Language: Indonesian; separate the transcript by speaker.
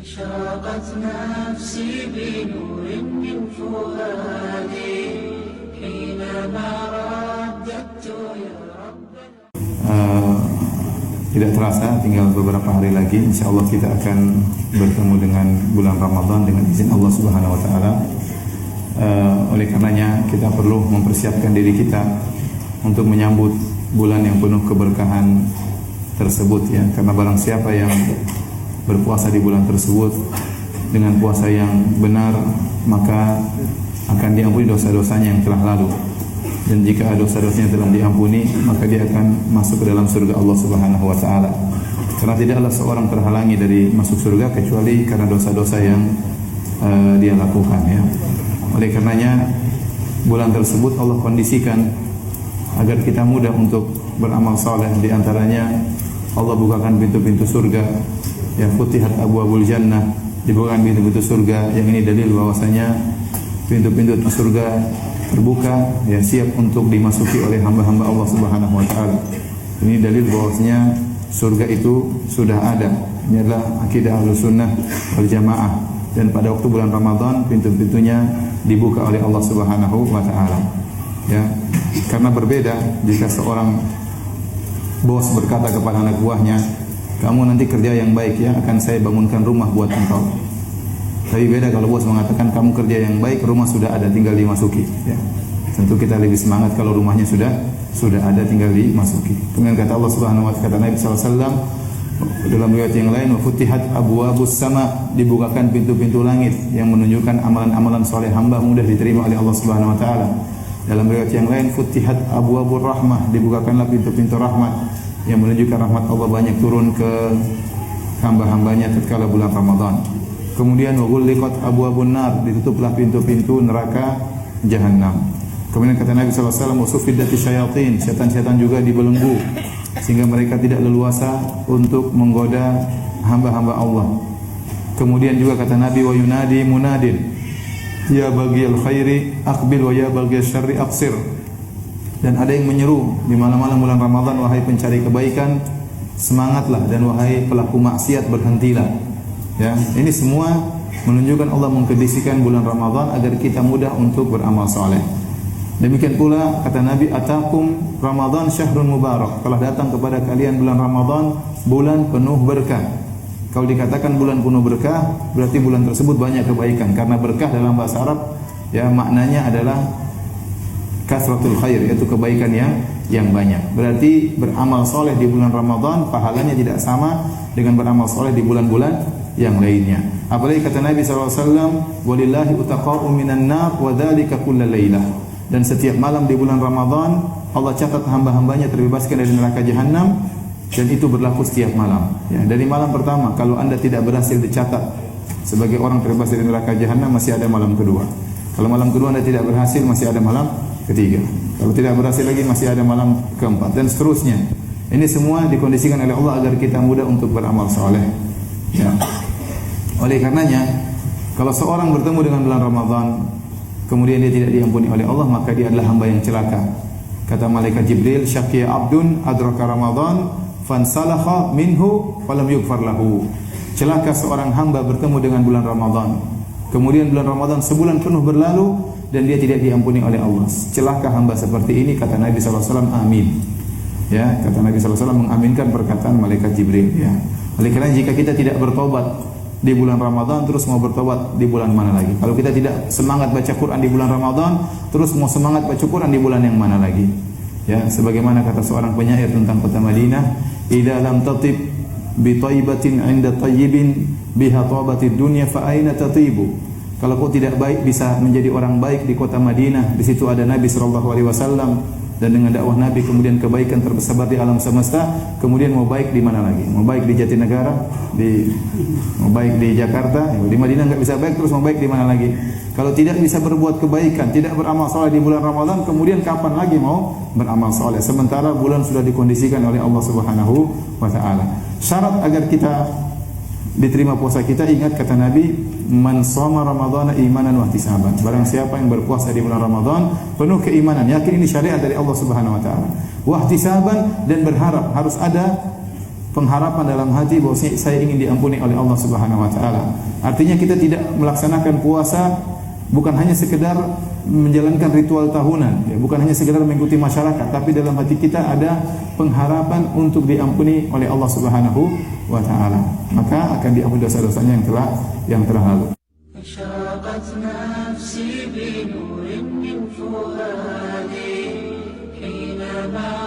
Speaker 1: أشرقت نفسي بنور من فؤادي حينما رددت يا رب.
Speaker 2: Tidak terasa tinggal beberapa hari lagi insyaallah kita akan bertemu dengan bulan Ramadan dengan izin Allah Subhanahu wa taala. Oleh karenanya kita perlu mempersiapkan diri kita untuk menyambut bulan yang penuh keberkahan tersebut ya, karena barang siapa yang berpuasa di bulan tersebut dengan puasa yang benar maka akan diampuni dosa-dosanya yang telah lalu, dan jika dosa-dosanya telah diampuni maka dia akan masuk ke dalam surga Allah Subhanahu wa taala, karena tidaklah seorang terhalangi dari masuk surga kecuali karena dosa-dosa yang dia lakukan ya. Oleh karenanya bulan tersebut Allah kondisikan agar kita mudah untuk beramal saleh. Di antaranya Allah bukakan pintu-pintu surga ya, futihat abwabul jannah, dibukakan pintu-pintu surga. Yang ini dalil bahwasanya pintu-pintu surga terbuka ya, siap untuk dimasuki oleh hamba-hamba Allah Subhanahu wa taala. Ini dalil bahwasanya surga itu sudah ada. Ini adalah akidah Ahlussunnah wal Jamaah, dan pada waktu bulan Ramadan pintu-pintunya dibuka oleh Allah Subhanahu wa taala. Ya, karena berbeda jika seorang bos berkata kepada anak buahnya, kamu nanti kerja yang baik ya, akan saya bangunkan rumah buat engkau. Tapi beda kalau bos mengatakan kamu kerja yang baik, rumah sudah ada tinggal dimasuki ya. Tentu kita lebih semangat kalau rumahnya sudah ada tinggal dimasuki. Kemudian kata Allah Subhanahu wa taala, kata Nabi sallallahu alaihi wasallam dalam riwayat yang lain, wa futihat abwabus sama, dibukakan pintu-pintu langit yang menunjukkan amalan-amalan saleh hamba mudah diterima oleh Allah Subhanahu wa taala. Dalam riwayat yang lain, futihat abwabur rahmah, dibukakanlah pintu-pintu rahmat yang menunjukkan rahmat Allah banyak turun ke hamba-hambanya tatkala bulan Ramadan. Kemudian wa ghulliqat abwabun nar, ditutuplah pintu-pintu neraka jahanam. Kemudian kata Nabi sallallahu alaihi wasallam, usufiddati syayatin, setan-setan juga dibelenggu sehingga mereka tidak leluasa untuk menggoda hamba-hamba Allah. Kemudian juga kata Nabi, wa yunadi munadin, ya bagiyal khairi aqbil wa ya bagiyal syarri aqsir. Dan ada yang menyeru di malam-malam bulan Ramadan, wahai pencari kebaikan semangatlah, dan wahai pelaku maksiat berhentilah. Ya, ini semua menunjukkan Allah mengkondisikan bulan Ramadan agar kita mudah untuk beramal saleh. Demikian pula kata Nabi, atakum Ramadan syahrun mubarak, telah datang kepada kalian bulan Ramadan, bulan penuh berkah. Kalau dikatakan bulan penuh berkah, berarti bulan tersebut banyak kebaikan, karena berkah dalam bahasa Arab ya maknanya adalah kasratul khair, yaitu kebaikan yang banyak. Berarti beramal soleh di bulan Ramadan pahalanya tidak sama dengan beramal soleh di bulan-bulan yang lainnya. Apalagi kata Nabi SAW, walillahi utaqa'u minan nar wa dzalika kulla lailah. Dan setiap malam di bulan Ramadan Allah catat hamba-hambanya terbebaskan dari neraka jahanam, dan itu berlaku setiap malam. Ya, dari malam pertama kalau Anda tidak berhasil dicatat sebagai orang terbebas dari neraka jahanam, masih ada malam kedua. Kalau malam kedua Anda tidak berhasil, masih ada malam ketiga. Kalau tidak berhasil lagi, masih ada malam keempat, dan seterusnya. Ini semua dikondisikan oleh Allah agar kita mudah untuk beramal saleh. Ya. Oleh karenanya, kalau seorang bertemu dengan bulan Ramadan kemudian dia tidak diampuni oleh Allah, maka dia adalah hamba yang celaka. Kata malaikat Jibril, syaqiya abdun adraka Ramadan fansalakha minhu falam yughfar lahu. Celaka seorang hamba bertemu dengan bulan Ramadan, kemudian bulan Ramadan sebulan penuh berlalu dan dia tidak diampuni oleh Allah. Celaka hamba seperti ini, kata Nabi sallallahu alaihi wasallam, amin. Ya, kata Nabi sallallahu alaihi wasallam mengaminkan perkataan malaikat Jibril ya. Oleh karena jika kita tidak bertobat di bulan Ramadan, terus mau bertobat di bulan mana lagi? Kalau kita tidak semangat baca Quran di bulan Ramadan, terus mau semangat baca Quran di bulan yang mana lagi? Ya, sebagaimana kata seorang penyair tentang kota Madinah, idza lam tatib bi thayyibatin 'inda tayyibin biha tabatid dunya fa aina tatibu. Kalau kau tidak baik bisa menjadi orang baik di kota Madinah, di situ ada Nabi sallallahu alaihi wasallam, dan dengan dakwah Nabi kemudian kebaikan tersebar di alam semesta, kemudian mau baik di mana lagi? Mau baik di Jatinegara, mau baik di Jakarta, di Madinah enggak bisa baik, terus mau baik di mana lagi? Kalau tidak bisa berbuat kebaikan, tidak beramal saleh di bulan Ramadan, kemudian kapan lagi mau beramal saleh? Sementara bulan sudah dikondisikan oleh Allah Subhanahu wa taala. Syarat agar kita diterima puasa kita, ingat kata Nabi, man shoma ramadhana imanan wa ihtisaban. Barang siapa yang berpuasa di bulan Ramadan penuh keimanan, yakin ini syariat dari Allah Subhanahu wa taala, wa ihtisaban, dan berharap harus ada pengharapan dalam hati bahwa saya ingin diampuni oleh Allah Subhanahu wa taala. Artinya kita tidak melaksanakan puasa bukan hanya sekedar menjalankan ritual tahunan, ya, bukan hanya sekedar mengikuti masyarakat, tapi dalam hati kita ada pengharapan untuk diampuni oleh Allah Subhanahu wa taala. Maka akan diampuni dosa-dosanya yang telah lalu.
Speaker 1: أشرقت نفسي بنور من فؤادي حينما